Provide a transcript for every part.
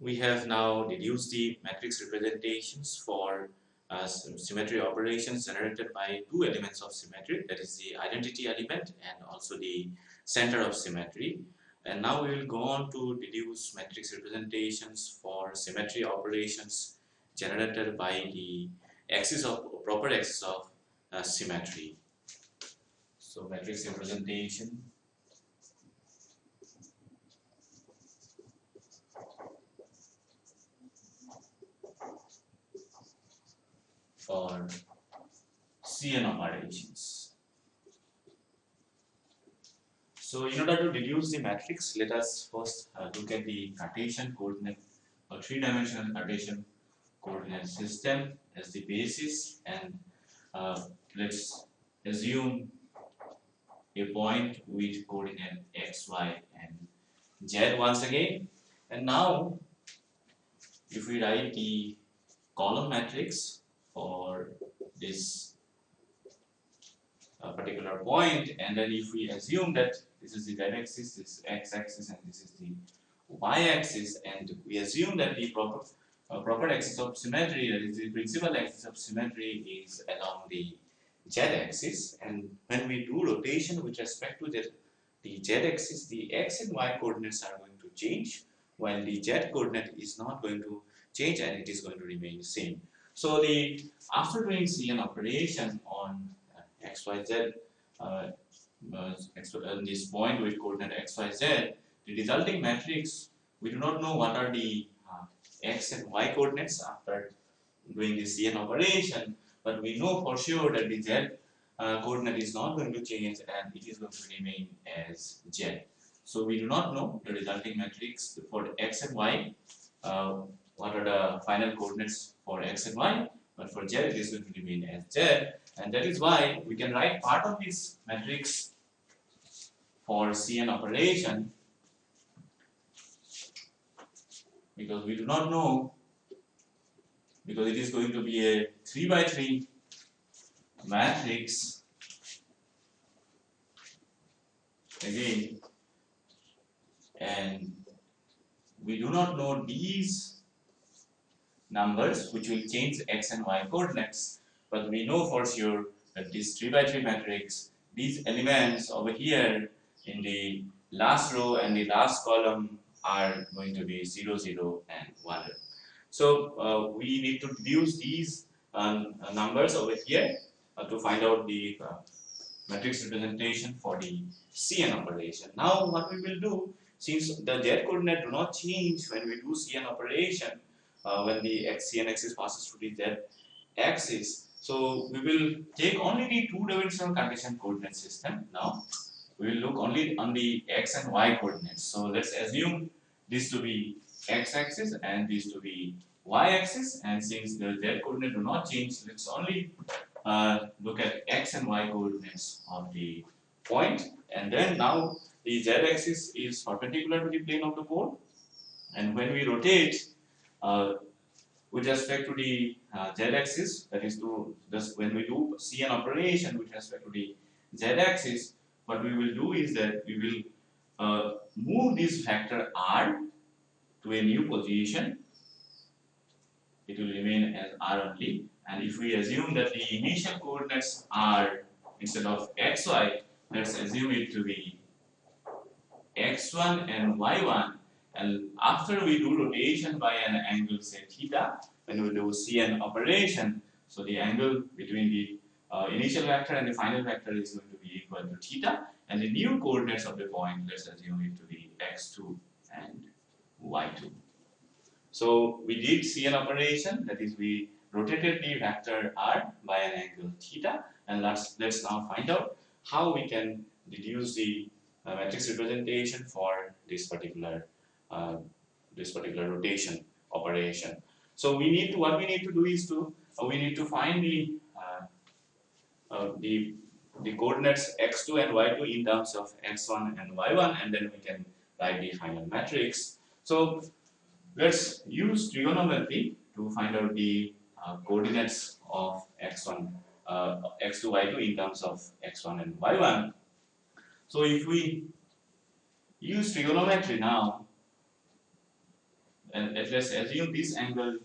we have now deduced the matrix representations for symmetry operations generated by two elements of symmetry, that is the identity element and also the center of symmetry. And now we will go on to deduce matrix representations for symmetry operations generated by the axis of proper axis of symmetry. So matrix representation for Cn operations. So in order to deduce the matrix, let us first look at the Cartesian coordinate or three-dimensional Cartesian coordinate system as the basis, and let's assume a point with coordinate x, y, and z once again. And now, if we write the column matrix for this particular point, and then if we assume that this is the z-axis, this is x-axis, and this is the y-axis, and we assume that the proper axis of symmetry, that is the principal axis of symmetry, is along the z-axis, and when we do rotation with respect to the z-axis, the x and y coordinates are going to change, while the z coordinate is not going to change and it is going to remain the same. So after doing Cn operation on x, y, z, on this point with coordinate x, y, z, the resulting matrix, we do not know what are the x and y coordinates after doing the Cn operation, but we know for sure that the z coordinate is not going to change and it is going to remain as z. So we do not know the resulting matrix for x and y, what are the final coordinates for x and y, but for z it is going to remain as z, and that is why we can write part of this matrix for Cn operation, because we do not know, because it is going to be a 3 by 3 matrix again, and we do not know these numbers which will change x and y coordinates, but we know for sure that this 3 by 3 matrix, these elements over here in the last row and the last column are going to be 0, 0 and 1. So we need to deduce these numbers over here to find out the matrix representation for the Cn operation. Now what we will do, since the z coordinate do not change when we do Cn operation, when the Cn axis passes through the z axis, so we will take only the two-dimensional Cartesian coordinate system. Now we will look only on the x and y coordinates. So let's assume this to be x-axis and this to be y-axis, and since the z coordinate do not change, let's only look at x and y coordinates of the point, and then now the z-axis is perpendicular to the plane of the board, and when we rotate with respect to the z-axis, that is to just when we do Cn operation with respect to the z-axis, what we will do is that we will move this factor r to a new position. It will remain as r only, and if we assume that the initial coordinates are, instead of xy, let's assume it to be x1 and y1, and after we do rotation by an angle say theta, when we do Cn operation, so the angle between the initial vector and the final vector is going to be equal to theta, and the new coordinates of the point, let's assume it to be x2 and y2. So we did Cn operation, that is we rotated the vector r by an angle theta, and let's now find out how we can deduce the matrix representation for this particular rotation operation. So what we need to do is to we need to find the coordinates x2 and y2 in terms of x1 and y1, and then we can write the final matrix. So let's use trigonometry to find out the coordinates of x1, x2, y2 in terms of x1 and y1. So if we use trigonometry now, and let's assume this angle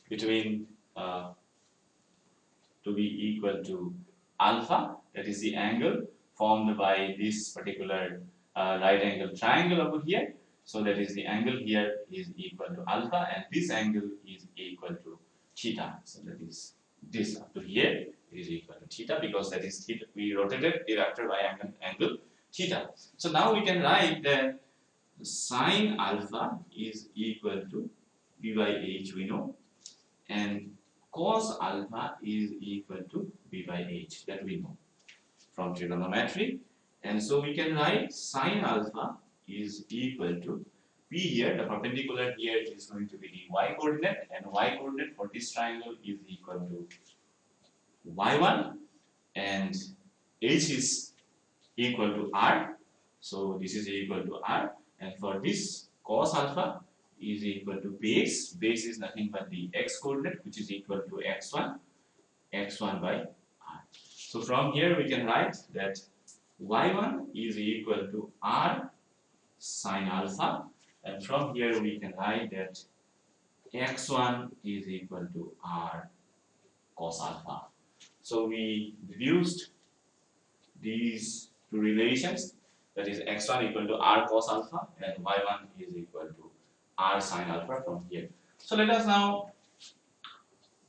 between to be equal to alpha, that is the angle formed by this particular right angle triangle over here. So that is the angle here is equal to alpha, and this angle is equal to theta. So that is this up to here is equal to theta, because that is theta. We rotated the vector by angle theta. So now we can write that sine alpha is equal to b by h, we know, and cos alpha is equal to b by h, that we know from trigonometry. And so we can write sine alpha is equal to b here, the perpendicular here is going to be the y coordinate, and y coordinate for this triangle is equal to y1, and h is equal to r, so this is equal to r, and for this cos alpha is equal to base is nothing but the x coordinate, which is equal to x1 by r. So from here we can write that y1 is equal to r sine alpha, and from here we can write that x1 is equal to r cos alpha. So we reduced these two relations, that is x1 equal to r cos alpha and y1 is equal to r sine alpha from here. So let us now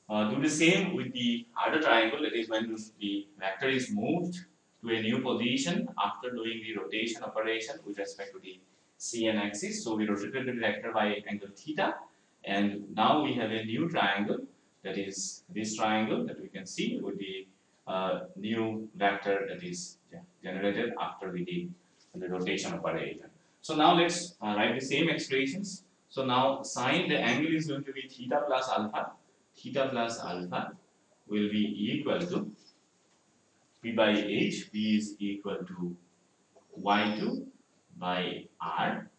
do the same with the other triangle, that is when the vector is moved to a new position after doing the rotation operation with respect to the CN axis. So we rotated the vector by angle theta, and now we have a new triangle, that is this triangle that we can see with the new vector that is generated after we did the rotation operation. So now let's write the same expressions. So now sine, the angle is going to be theta plus alpha. Theta plus alpha will be equal to b by h. B is equal to y2 by r,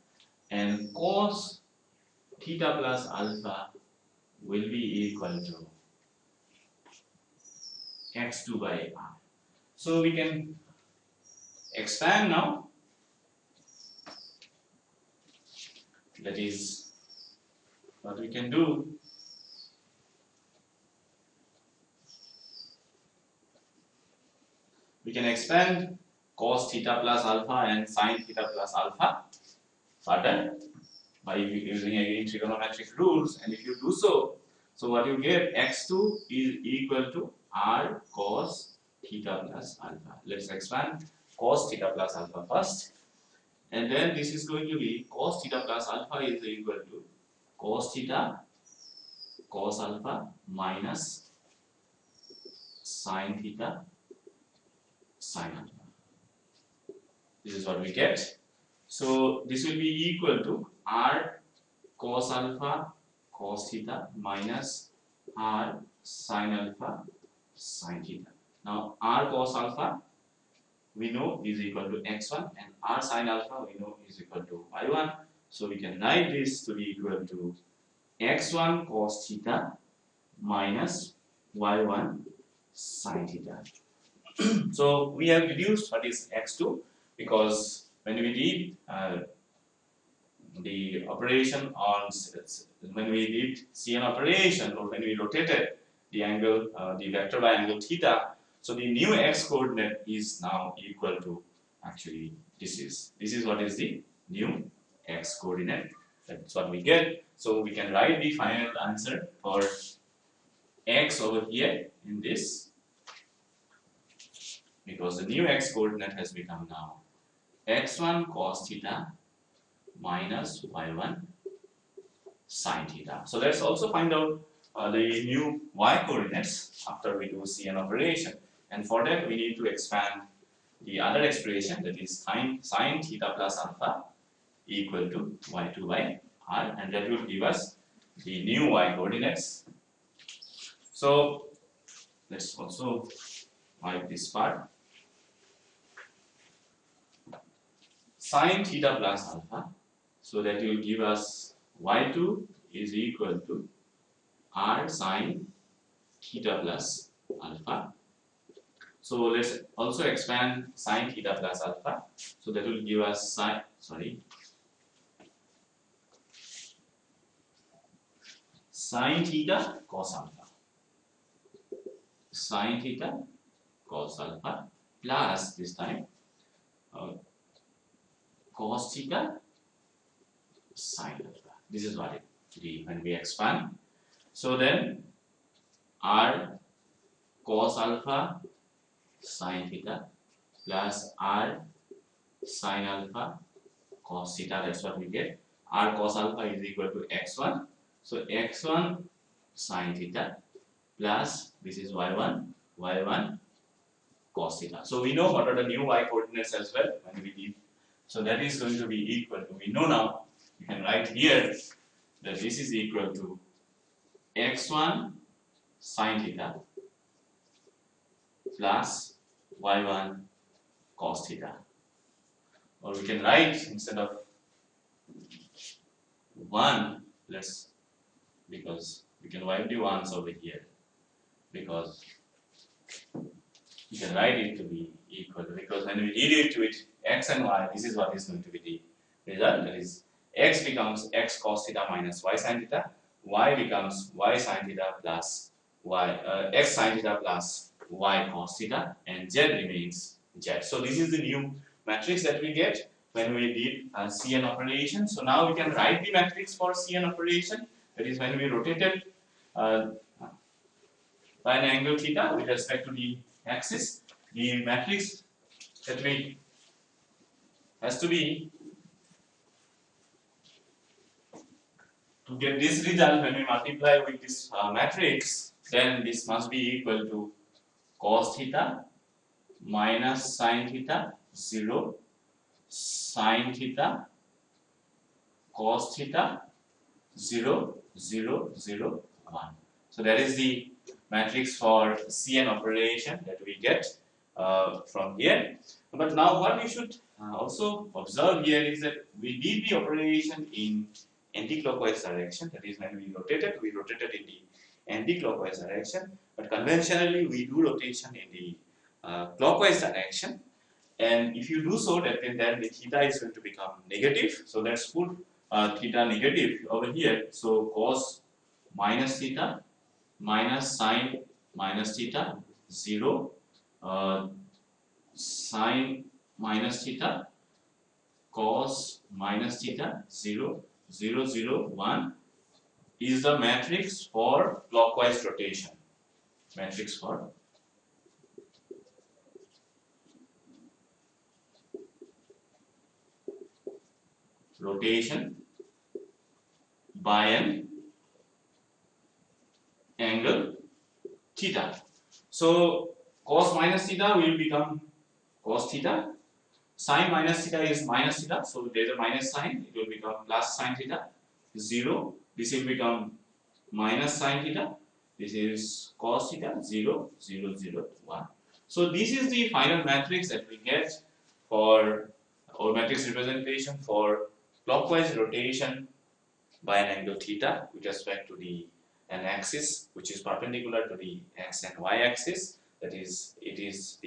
and cos theta plus alpha will be equal to x2 by r. So we can expand now. That is what we can do. We can expand cos theta plus alpha and sin theta plus alpha further by using again trigonometric rules, and if you do so, so what you get, x2 is equal to r cos theta plus alpha. Let's expand cos theta plus alpha first, and then this is going to be cos theta plus alpha is equal to cos theta cos alpha minus sin theta sin alpha. This is what we get. So this will be equal to r cos alpha cos theta minus r sin alpha sin theta. Now r cos alpha we know is equal to x1, and r sin alpha we know is equal to y1. So we can write this to be equal to x1 cos theta minus y1 sin theta. So we have reduced what is x2, because when we did the operation on, when we did CN operation, or when we rotated the angle, the vector by angle theta, so the new x coordinate is now equal to, actually this is what is the new x coordinate. That's what we get. So we can write the final answer for x over here in this, because the new x coordinate has become now x1 cos theta minus y1 sin theta. So let's also find out the new y coordinates after we do CN operation, and for that we need to expand the other expression, that is sin theta plus alpha equal to y2 by r, and that will give us the new y coordinates. So let's also wipe this part. Sin theta plus alpha, so that will give us y2 is equal to r sin theta plus alpha. So let's also expand sin theta plus alpha, so that will give us Sin theta cos alpha. Sin theta cos alpha plus this time cos theta sin alpha. This is what it be when we expand. So then r cos alpha sin theta plus r sin alpha cos theta, that's what we get. R cos alpha is equal to x1. So x1 sin theta plus this is y1 cos theta. So we know what are the new y coordinates as well when we did. So that is going to be equal to, we know now, you can write here that this is equal to x1 sin theta plus y1 cos theta. Or we can write instead of 1, let's, because we can wipe the 1s over here, because you can write it to be equal, because when we read it with x and y, this is what is going to be the result. That is, x becomes x cos theta minus y sin theta, y becomes y sin theta plus x sin theta plus y cos theta, and z remains z. So this is the new matrix that we get when we did Cn operation. So now we can write the matrix for Cn operation. That is when we rotated by an angle theta with respect to the axis. The matrix that we has to be, to get this result when we multiply with this matrix, then this must be equal to cos theta minus sin theta 0, sin theta cos theta 0, 0, 0, 1. So that is the matrix for Cn operation that we get from here. But now what we should also observe here is that we did the operation in anti-clockwise direction. That is, when we rotated in the anti-clockwise direction. But conventionally we do rotation in the clockwise direction. And if you do so, then the theta is going to become negative. So let's put theta negative over here. So cos minus theta minus sin minus theta 0, sin minus theta cos minus theta 0, 0, 0, 1 is the matrix for clockwise rotation. Matrix for rotation by an angle theta. So cos minus theta will become cos theta. Sin minus theta is minus theta. So there is a minus sign. It will become plus sin theta. 0. This will become minus sin theta. This is cos theta. 0, 0, 0, 1. So this is the final matrix that we get for our matrix representation for clockwise rotation by an angle theta with respect to an axis which is perpendicular to the x and y axis. That is, it is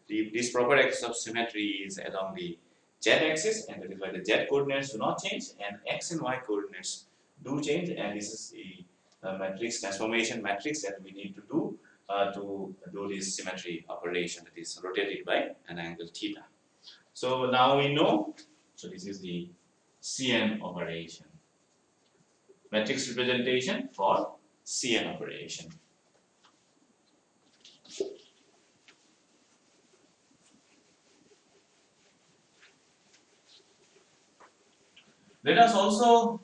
this proper axis of symmetry is along the z axis, and that is why the z coordinates do not change and x and y coordinates do change, and this is the matrix transformation matrix that we need to do this symmetry operation, that is rotated by an angle theta. So now we know, so this is the Cn operation, matrix representation for Cn operation. Let us also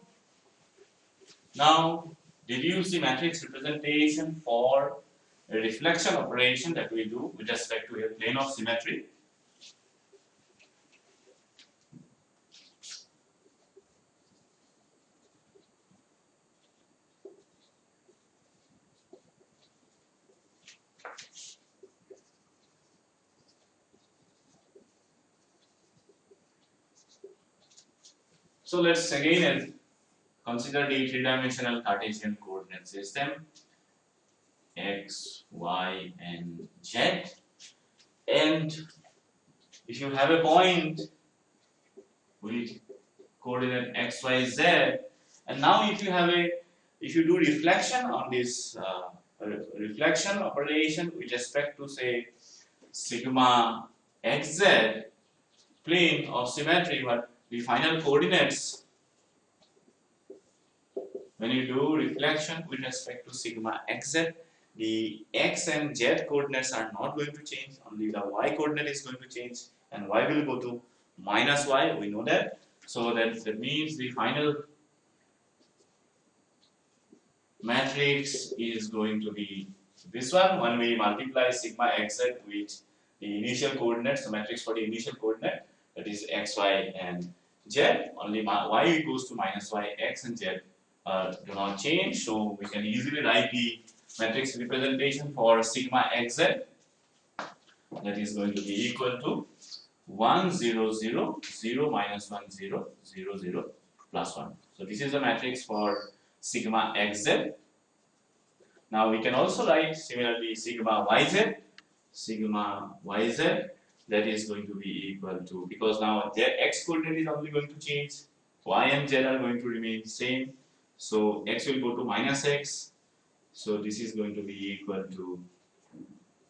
now deduce the matrix representation for a reflection operation that we do with respect to a plane of symmetry. So let's again consider the three-dimensional Cartesian coordinate system x, y, and z. And if you have a point with coordinate x, y, z, and now if you have a if you do reflection on this reflection operation with respect to say sigma xz plane of symmetry, but the final coordinates, when you do reflection with respect to sigma xz, the x and z coordinates are not going to change, only the y coordinate is going to change, and y will go to minus y, we know that. So that means the final matrix is going to be this one when we multiply sigma xz with the initial coordinates, the matrix for the initial coordinate, that is x, y, and z. Only y goes to minus y, x and z do not change. So we can easily write the matrix representation for sigma xz, that is going to be equal to 1 0 0 0 minus 1 0 0 0 plus 1. So this is the matrix for sigma xz. Now we can also write similarly sigma yz, that is going to be equal to, because now their x coordinate is only going to change, y and z are going to remain same, so x will go to minus x, so this is going to be equal to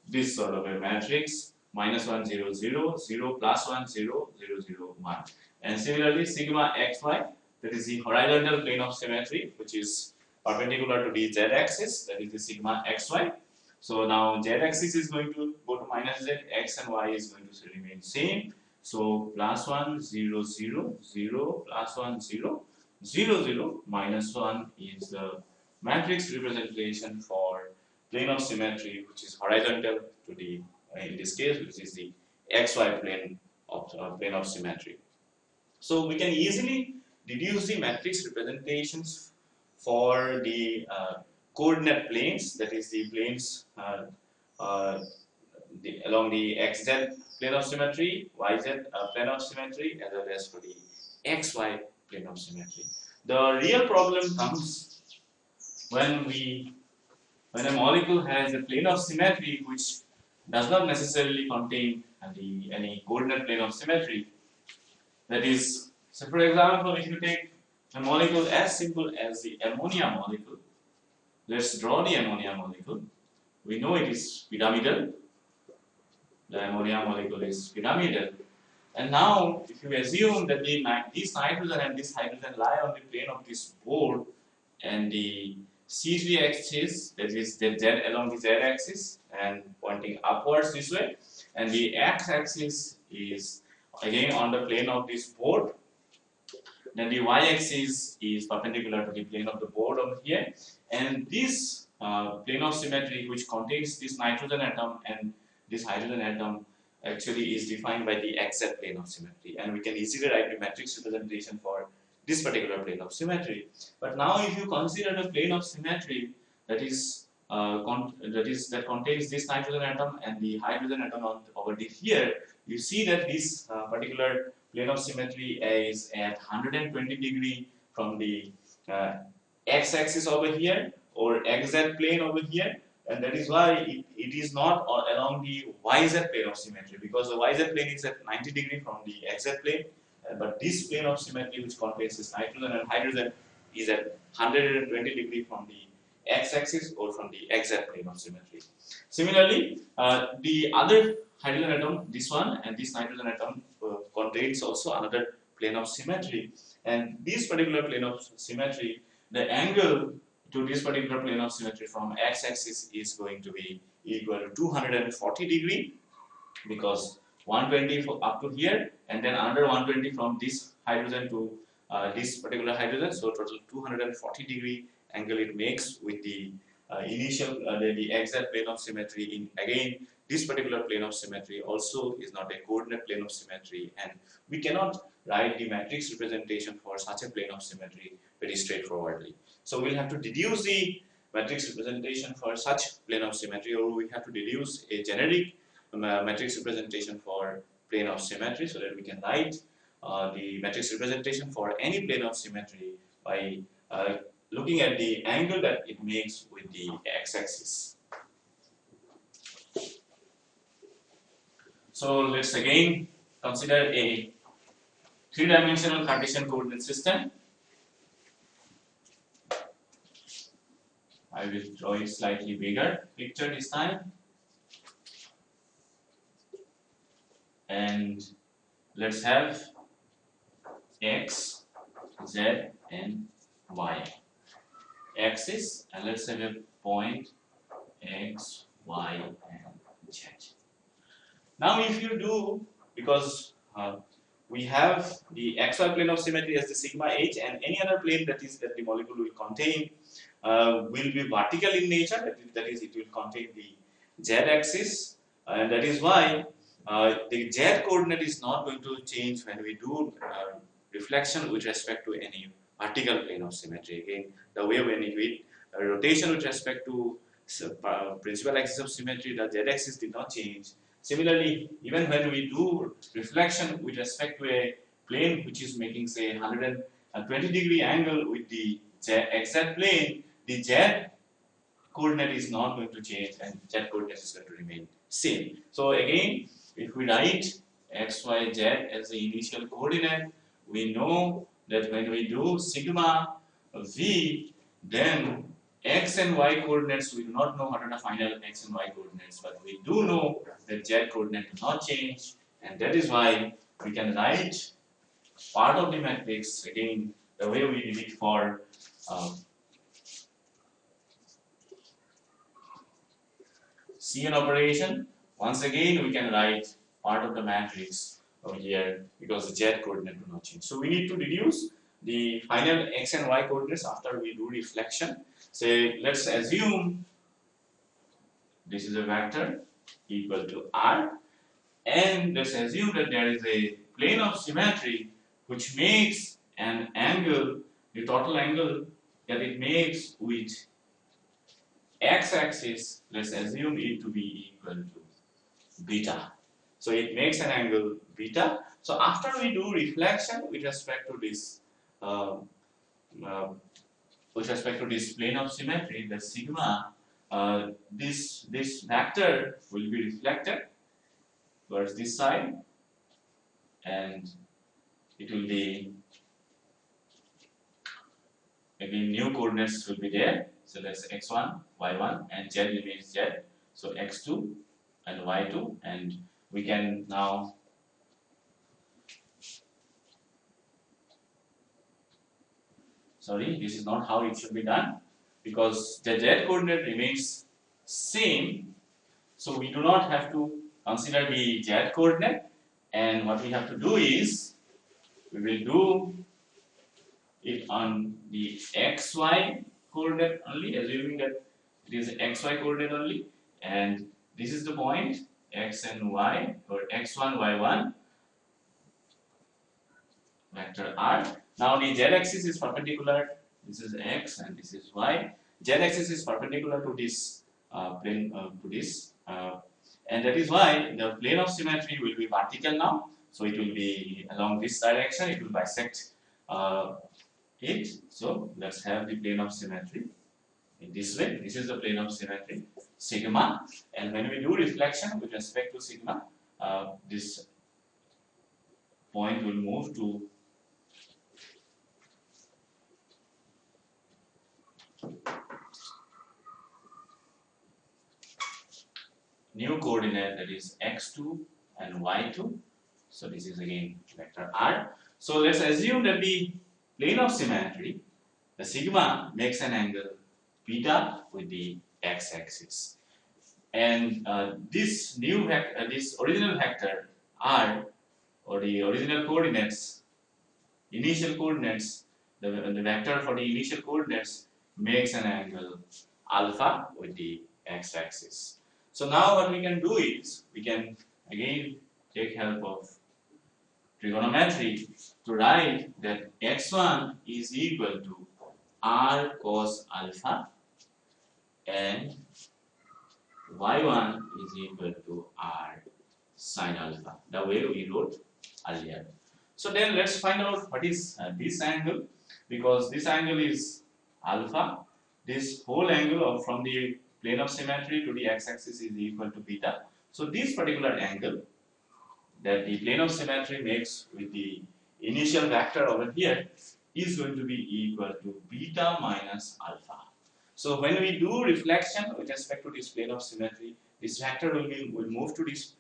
this sort of a matrix, minus 1 0 0 0 plus 1 0 0 0 1. And similarly sigma xy, that is the horizontal plane of symmetry which is perpendicular to the z axis, that is the sigma xy. So now z axis is going to go to minus z, x and y is going to remain same. So plus 1 0 0 0 plus 1 0 0 0 minus 1 is the matrix representation for plane of symmetry which is horizontal to the in this case which is the xy plane of symmetry. So we can easily deduce the matrix representations for the coordinate planes, that is the planes along the xz plane of symmetry, yz plane of symmetry, as well as for the xy plane of symmetry. The real problem comes when a molecule has a plane of symmetry which does not necessarily contain any coordinate plane of symmetry. That is, so for example, if you take a molecule as simple as the ammonia molecule, let's draw the ammonia molecule. We know it is pyramidal. The ammonia molecule is pyramidal. And now, if you assume that this nitrogen and this hydrogen lie on the plane of this board, and the C3 axis, that is the z along the z axis and pointing upwards this way, and the x axis is again on the plane of this board, then the y axis is perpendicular to the plane of the board over here, and this plane of symmetry which contains this nitrogen atom and this hydrogen atom actually is defined by the xz plane of symmetry, and we can easily write the matrix representation for this particular plane of symmetry. But now if you consider the plane of symmetry that contains this nitrogen atom and the hydrogen atom over here, you see that this particular plane of symmetry is at 120 degree from the x-axis over here or xz plane over here, and that is why it is not along the yz plane of symmetry, because the yz plane is at 90 degree from the xz plane, but this plane of symmetry which contains this nitrogen and hydrogen is at 120 degree from the x-axis or from the xz plane of symmetry. Similarly, the other hydrogen atom, this one, and this nitrogen atom contains also another plane of symmetry, and this particular plane of symmetry, the angle to this particular plane of symmetry from x-axis is going to be equal to 240 degree, because 120 up to here and then another 120 from this hydrogen to this particular hydrogen, so total 240 degree angle it makes with the initial the xz plane of symmetry. In again, this particular plane of symmetry also is not a coordinate plane of symmetry, and we cannot write the matrix representation for such a plane of symmetry very straightforwardly. So we'll have to deduce the matrix representation for such plane of symmetry, or we have to deduce a generic matrix representation for plane of symmetry, so that we can write the matrix representation for any plane of symmetry by looking at the angle that it makes with the x-axis. So let's again consider a three-dimensional Cartesian coordinate system. I will draw it slightly bigger picture this time. And let's have x, z, and y axis, and let's have a point x, y, and z. Now, if you do, because we have the xy plane of symmetry as the sigma h, and any other plane that the molecule will contain will be vertical in nature. That is, it will contain the z-axis, and that is why the z coordinate is not going to change when we do reflection with respect to any vertical plane of symmetry. Again, the way when we did rotation with respect to principal axis of symmetry, the z-axis did not change. Similarly, even when we do reflection with respect to a plane which is making, say, 120-degree angle with the xz plane, the z coordinate is not going to change, and z coordinate is going to remain same. So again, if we write x, y, z as the initial coordinate, we know that when we do sigma v, then x and y coordinates, we do not know what are the final x and y coordinates, but we do know that z coordinate does not change, and that is why we can write part of the matrix again the way we did it for CN operation. Once again, we can write part of the matrix over here because the z coordinate will not change. So we need to reduce the final x and y coordinates after we do reflection. Say, let's assume this is a vector equal to r, and let's assume that there is a plane of symmetry which makes an angle, the total angle that it makes with x-axis, let's assume it to be equal to beta. So it makes an angle beta. So after we do reflection with respect to this plane of symmetry, the sigma, this vector will be reflected towards this side, and it will be, again, new coordinates will be there. So that's x1, y1, and z remains z. So x2 and y2, and we can now this is not how it should be done, because the z coordinate remains same. So we do not have to consider the z coordinate, and what we have to do is we will do it on the xy coordinate only, assuming that it is xy coordinate only, and this is the point x and y, or x1, y1, vector r. Now the z-axis is perpendicular. This is x and this is y. Z-axis is perpendicular to this plane, and that is why the plane of symmetry will be vertical now. So it will be along this direction. It will bisect it. So let's have the plane of symmetry in this way. This is the plane of symmetry, sigma, and when we do reflection with respect to sigma, this point will move to new coordinate, that is x2 and y2. So this is again vector r. So let's assume that the plane of symmetry, the sigma, makes an angle beta with the x-axis, and this original vector r, or the original coordinates, initial coordinates, the vector for the initial coordinates makes an angle alpha with the x-axis. So now what we can do is we can again take help of trigonometry to write that x1 is equal to r cos alpha and y1 is equal to r sin alpha, the way we wrote earlier. So then let's find out what is this angle, because this angle is alpha. This whole angle from the plane of symmetry to the x-axis is equal to beta. So this particular angle that the plane of symmetry makes with the initial vector over here is going to be equal to beta minus alpha. So when we do reflection with respect to this plane of symmetry, this vector will move to this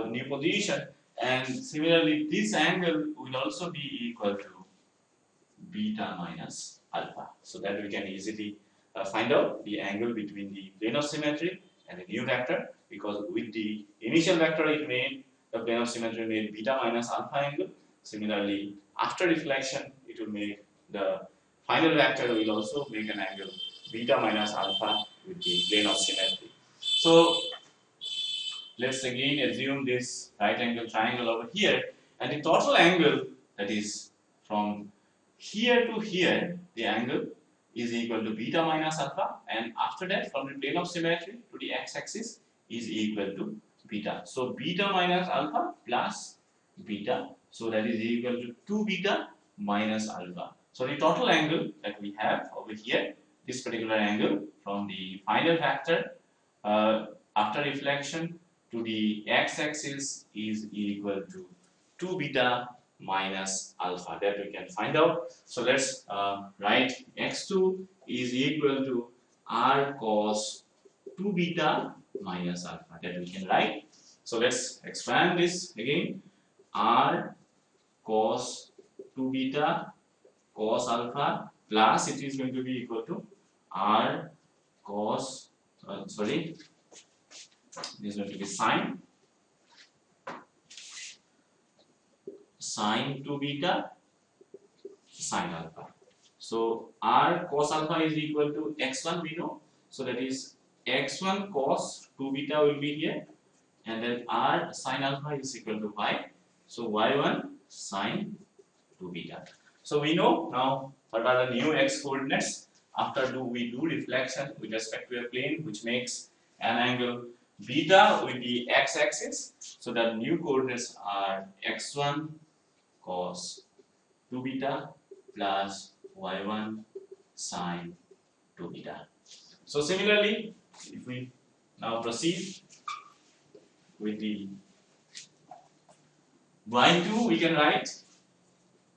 new position, and similarly this angle will also be equal to beta minus alpha. So that we can easily find out the angle between the plane of symmetry and the new vector, because with the initial vector it made the plane of symmetry made beta minus alpha angle. Similarly, after reflection it will make the final vector will also make an angle beta minus alpha with the plane of symmetry. So let's again assume this right angle triangle over here, and the total angle, that is from here to here, the angle is equal to beta minus alpha, and after that from the plane of symmetry to the x-axis is equal to beta. So beta minus alpha plus beta, so that is equal to 2 beta minus alpha. So the total angle that we have over here, this particular angle from the final factor after reflection to the x-axis is equal to 2 beta minus alpha, that we can find out. So let's write x2 is equal to r cos 2 beta minus alpha, that we can write. So let's expand this again. R cos 2 beta cos alpha plus it is going to be equal to r cos this is going to be sine 2 beta sine alpha. So r cos alpha is equal to x1 we know, so that is x1 cos 2 beta will be here, and then r sine alpha is equal to y, so y1 sine 2 beta. So we know now what are the new x coordinates after we do reflection with respect to a plane which makes an angle beta with the x-axis. So the new coordinates are x1 cos 2 beta plus y1 sine 2 beta. So similarly, if we now proceed with the y2, we can write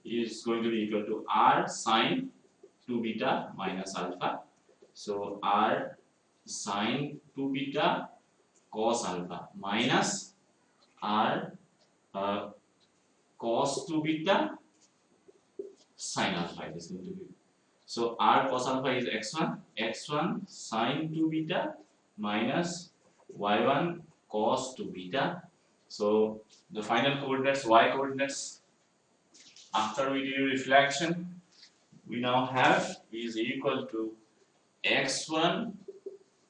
is going to be equal to r sine 2 beta minus alpha. So r sine 2 beta cos alpha minus r cos 2 beta sine alpha is going to be. So r cos alpha is x1 sine 2 beta minus y1 cos 2 beta. So the final coordinates, y coordinates after we do reflection, we now have is equal to x1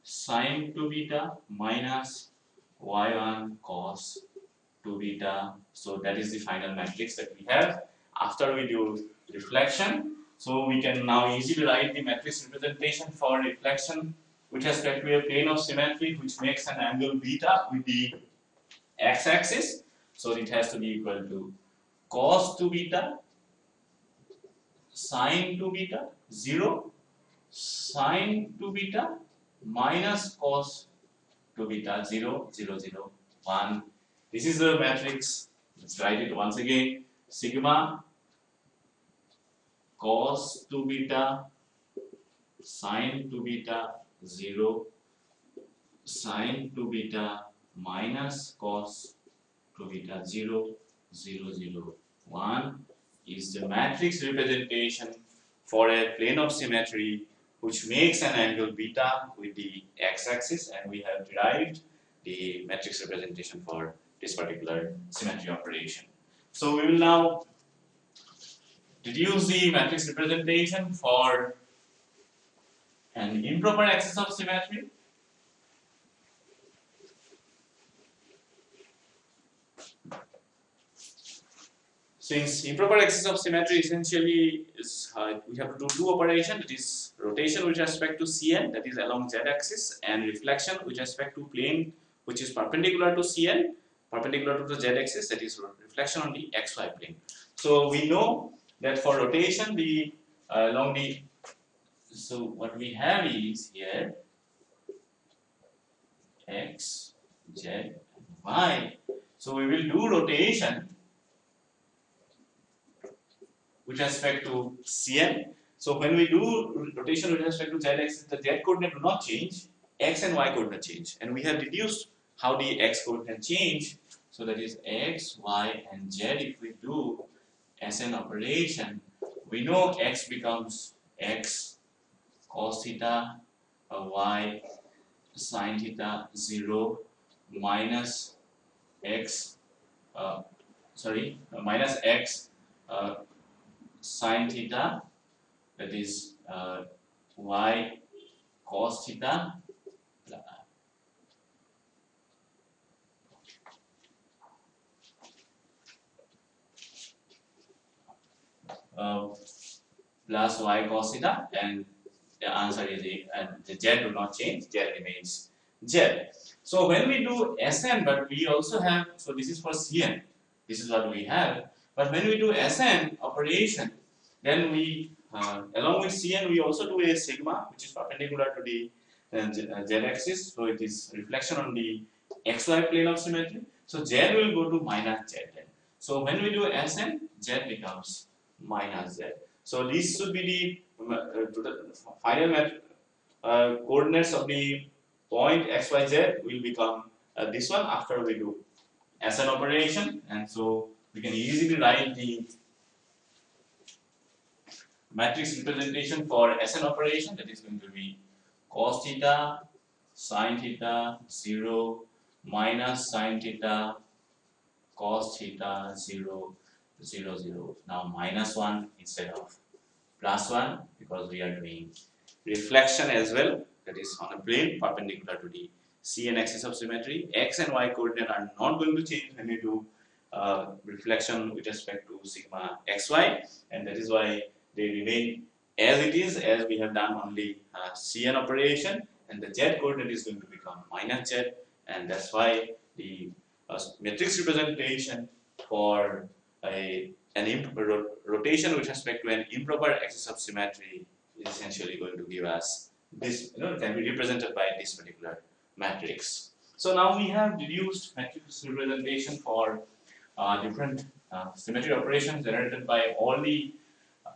sine 2 beta minus y1 cos 2 beta. So that is the final matrix that we have after we do reflection. So we can now easily write the matrix representation for reflection with respect to a plane of symmetry which makes an angle beta with the x-axis. So it has to be equal to cos 2 beta sine 2 beta 0 sine 2 beta minus cos 2 beta 0 0 0 1. This is the matrix. Let's write it once again. Sigma cos 2 beta sine 2 beta 0 sine 2 beta minus cos 2 beta 0 0 0 1 is the matrix representation for a plane of symmetry which makes an angle beta with the x-axis, and we have derived the matrix representation for this particular symmetry operation. So we will now deduce the matrix representation for an improper axis of symmetry. Since improper axis of symmetry essentially is we have to do two operations, that is rotation with respect to Cn, that is along z-axis, and reflection with respect to plane which is perpendicular to Cn, perpendicular to the z-axis, that is reflection on the xy plane. So we know that for rotation the along the, so what we have is here x, z, and y. So we will do rotation with respect to Cn. So when we do rotation with respect to z-axis, the z coordinate do not change, x and y coordinate change, and we have deduced how the x coordinate change. So that is x, y, and z. If we do Sn operation, we know x becomes x cos theta, y sin theta 0 minus x minus x sin theta, that is y cos theta plus y cos theta, and the answer is the z do not change, z remains z. So when we do Sn, but we also have, so this is for Cn, this is what we have, but when we do Sn operation, then we along with Cn we also do a sigma which is perpendicular to the z-axis, so it is reflection on the xy plane of symmetry, so z will go to minus z then. So when we do Sn, z becomes minus z. So this should be the final coordinates of the point xyz will become this one after we do Sn operation, and so we can easily write the matrix representation for Sn operation, that is going to be cos theta sin theta 0 minus sin theta cos theta 0 0 0. Now minus 1 instead of plus 1, because we are doing reflection as well, that is on a plane perpendicular to the Cn axis of symmetry. X and y coordinate are not going to change when we do reflection with respect to sigma xy, and that is why they remain as it is, as we have done only Cn operation, and the z coordinate is going to become minus z, and that's why the matrix representation for rotation with respect to an improper axis of symmetry is essentially going to give us this, can be represented by this particular matrix. So now we have deduced matrix representation for different symmetry operations generated by all the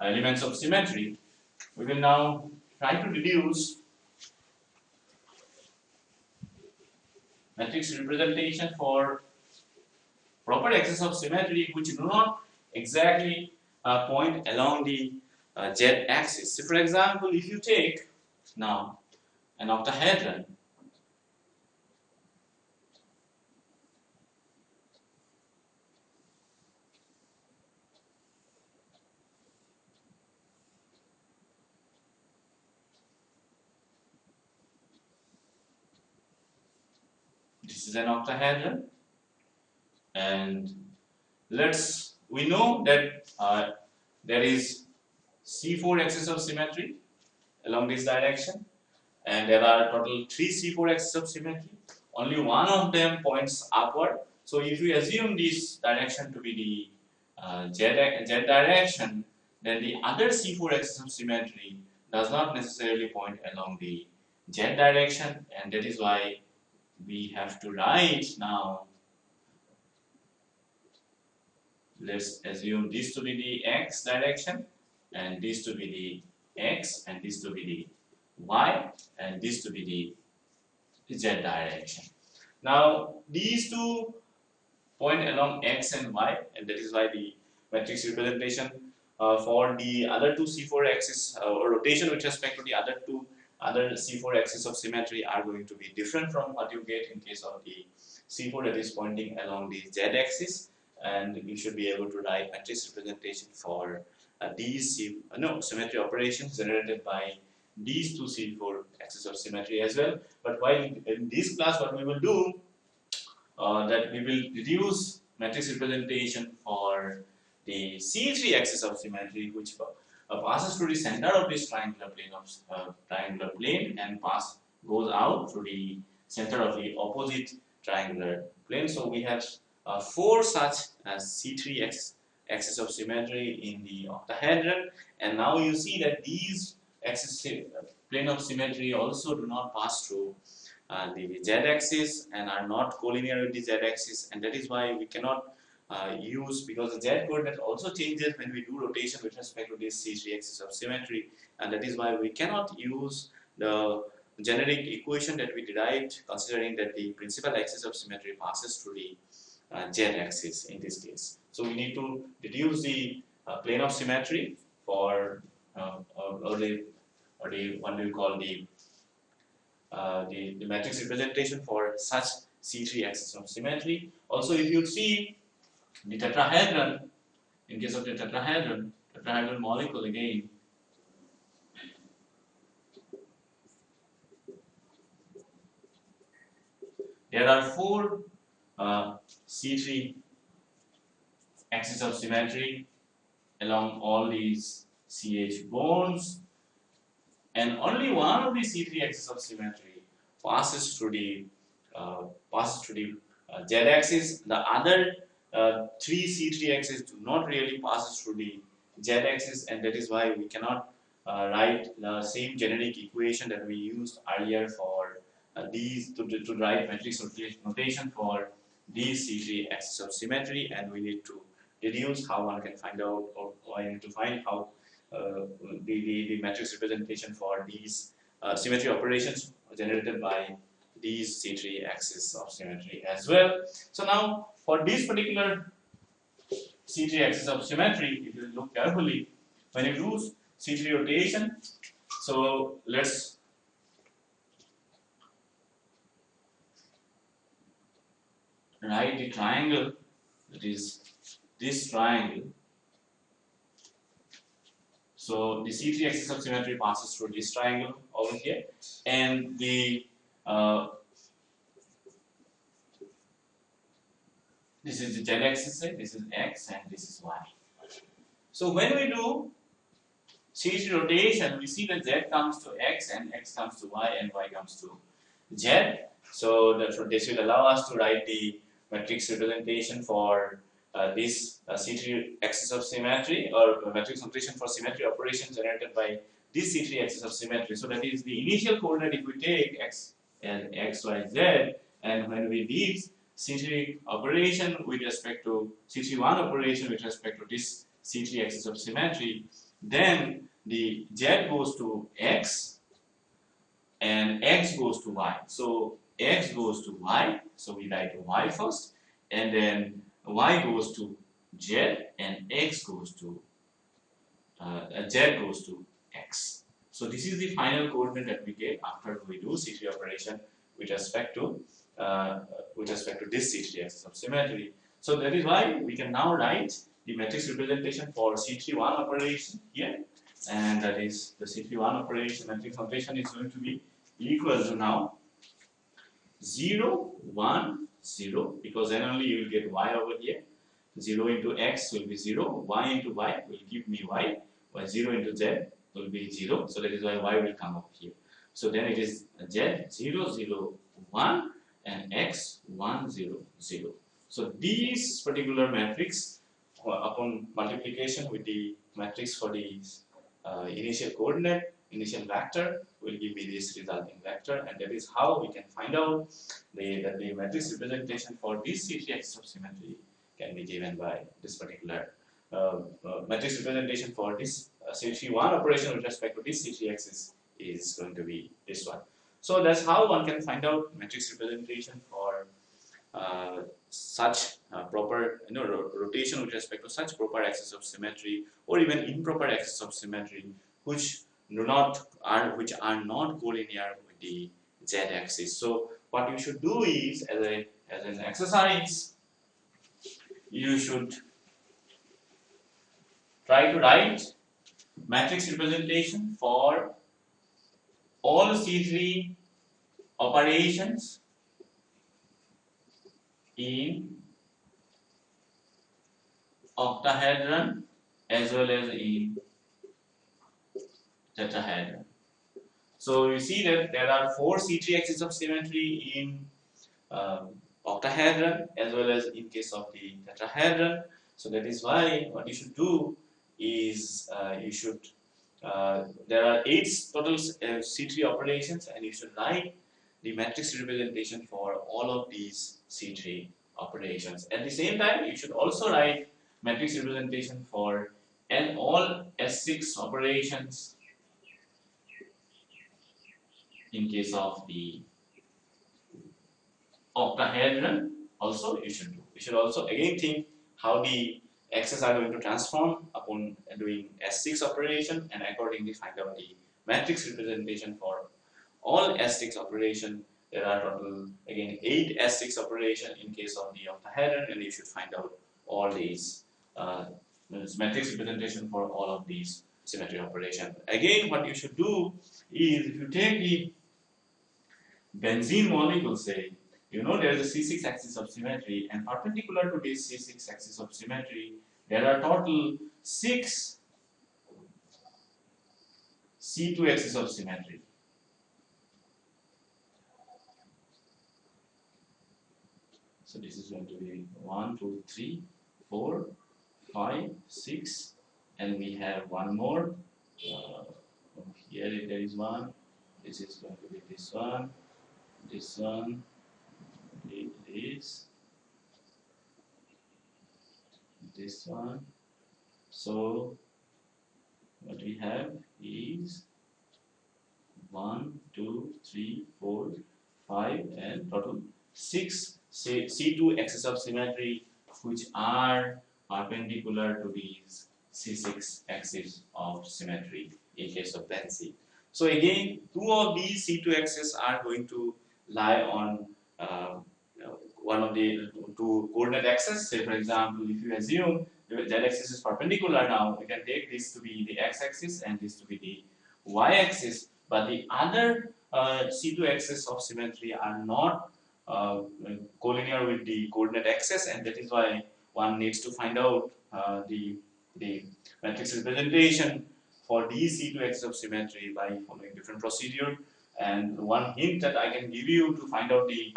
elements of symmetry. We will now try to deduce matrix representation for proper axis of symmetry which do not exactly point along the z-axis. So for example, if you take now an octahedron, this is an octahedron, and we know that there is C4 axis of symmetry along this direction, and there are total 3 C4 axis of symmetry. Only one of them points upward. So if we assume this direction to be the z direction, then the other C4 axis of symmetry does not necessarily point along the z direction, and that is why we have to write now. Let's assume this to be the x direction, and this to be the x, and this to be the y, and this to be the z direction. Now these two point along x and y, and that is why the matrix representation for the other two C4 axis or rotation with respect to the other C4 axis of symmetry are going to be different from what you get in case of the C4 that is pointing along the z axis, and you should be able to write matrix representation for these symmetry operations generated by these two C4 axis of symmetry as well. But while in this class what we will do, that we will reduce matrix representation for the C3 axis of symmetry, which passes through the center of this triangular plane and goes out through the center of the opposite triangular plane. So we have 4 such C3 axis of symmetry in the octahedron, and now you see that these plane of symmetry also do not pass through the z-axis and are not collinear with the z-axis, and that is why we cannot use, because the Z coordinate also changes when we do rotation with respect to this C3 axis of symmetry, and that is why we cannot use the generic equation that we derived, considering that the principal axis of symmetry passes through the Z axis in this case. So we need to deduce the plane of symmetry for or the what do you call the matrix representation for such C3 axis of symmetry. Also, if you see the tetrahedron, in case of the tetrahedron molecule again, there are four C3 axis of symmetry along all these CH bonds, and only one of the C3 axis of symmetry passes through the Z axis. The other three C3 axes do not really pass through the Z axis, and that is why we cannot write the same generic equation that we used earlier for these to write matrix notation for these C3 axis of symmetry, and we need to deduce how one can find out, or I need to find how the matrix representation for these symmetry operations generated by these C3 axis of symmetry as well. So now for this particular C3 axis of symmetry, if you look carefully, when you do C3 rotation, so let's write the triangle, that is this triangle. So the C3 axis of symmetry passes through this triangle over here, and the this is the Z axis, this is X, and this is Y. So when we do C3 rotation, we see that Z comes to X, and X comes to Y, and Y comes to Z. So this will allow us to write the matrix representation for this C3 axis of symmetry, or matrix notation for symmetry operations generated by this C3 axis of symmetry. So that is the initial coordinate if we take X and X, Y, Z, and when we did C3 operation with respect to C3 one operation with respect to this C3 axis of symmetry, then the Z goes to X and X goes to Y. So X goes to Y, so we write Y first, and then Y goes to Z, and X goes to Z goes to X. So this is the final coordinate that we get after we do C3 operation with respect to this C3 axis of symmetry. So that is why we can now write the matrix representation for C3 one operation here, and that is the C3 one operation matrix notation is going to be equal to now 0, 1, 0, because then only you will get Y over here. 0 into X will be 0, Y into Y will give me Y, while 0 into Z will be 0, so that is why Y will come up here. So then it is Z 0, 0, 1, and X 1, 0, 0. So these particular matrix, upon multiplication with the matrix for the initial coordinate, initial vector, will give me this resulting vector, and that is how we can find out that the matrix representation for this C3 axis of symmetry can be given by this particular matrix representation for this C3 one operation with respect to this C3 axis is going to be this one. So that's how one can find out matrix representation for such proper rotation with respect to such proper axis of symmetry, or even improper axis of symmetry, which are not collinear with the Z axis. So what you should do is, as an exercise, you should try to write matrix representation for all C3 operations in octahedron as well as in tetrahedron. So you see that there are 4 C3 axes of symmetry in octahedron as well as in case of the tetrahedron. So that is why what you should do is there are 8 total C3 operations, and you should write the matrix representation for all of these C3 operations. At the same time, you should also write matrix representation for all S6 operations in case of the octahedron. Also, you should do. You should also again think how the x's are going to transform upon doing S6 operation, and accordingly find out the matrix representation for all S6 operation. There are total again 8 S6 operation in case of the octahedron, and you should find out all these matrix representation for all of these symmetry operation. Again, what you should do is, if you take the benzene molecule, say, you know there is a C6 axis of symmetry, and perpendicular to this C6 axis of symmetry, there are total 6 C2 axis of symmetry. So this is going to be 1, 2, 3, 4, 5, 6, and we have one more. Here there is one. This is going to be this one, this, this one. So what we have is 1, 2, 3, 4, 5, and total 6 C2 axis of symmetry, which are perpendicular to these C6 axis of symmetry in case of benzene. So again, 2 of these C2 axes are going to lie on one of the 2 coordinate axes. Say for example, if you assume the z-axis is perpendicular, now we can take this to be the x-axis and this to be the y-axis. But the other C2 axes of symmetry are not collinear with the coordinate axis, and that is why one needs to find out the matrix representation for these C2 axes of symmetry by following different procedure. And one hint that I can give you to find out the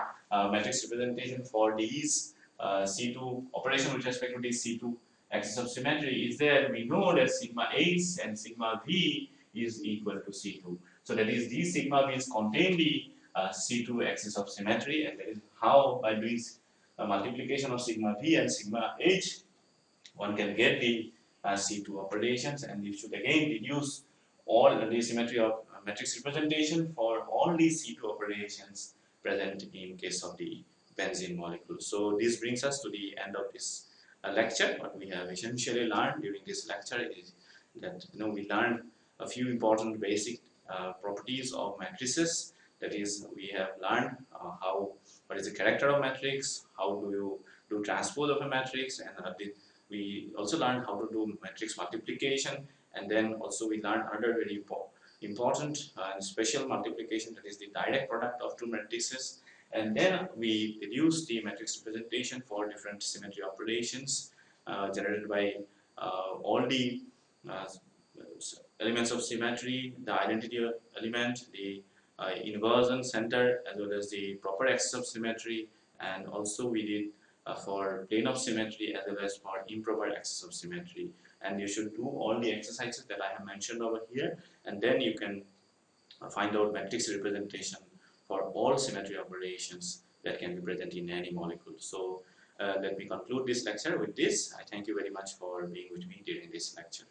matrix representation for these C2 operation with respect to these C2 axis of symmetry is that we know that sigma H and sigma V is equal to C2. So that is, these sigma V's contain the C2 axis of symmetry, and that is how, by doing multiplication of sigma V and sigma H, one can get the C2 operations, and you should again reduce all the symmetry of matrix representation for all these C2 operations present in case of the benzene molecule. So this brings us to the end of this lecture. What we have essentially learned during this lecture is that we learned a few important basic properties of matrices. That is, we have learned what is the character of matrix, how do you do transpose of a matrix, and we also learned how to do matrix multiplication, and then also we learned another very important and special multiplication, that is the direct product of 2 matrices. And then we deduced the matrix representation for different symmetry operations generated by all the elements of symmetry, the identity element, the inversion center, as well as the proper axis of symmetry, and also we did for plane of symmetry as well as for improper axis of symmetry. And you should do all the exercises that I have mentioned over here, and then you can find out matrix representation for all symmetry operations that can be present in any molecule. So let me conclude this lecture with this. I thank you very much for being with me during this lecture.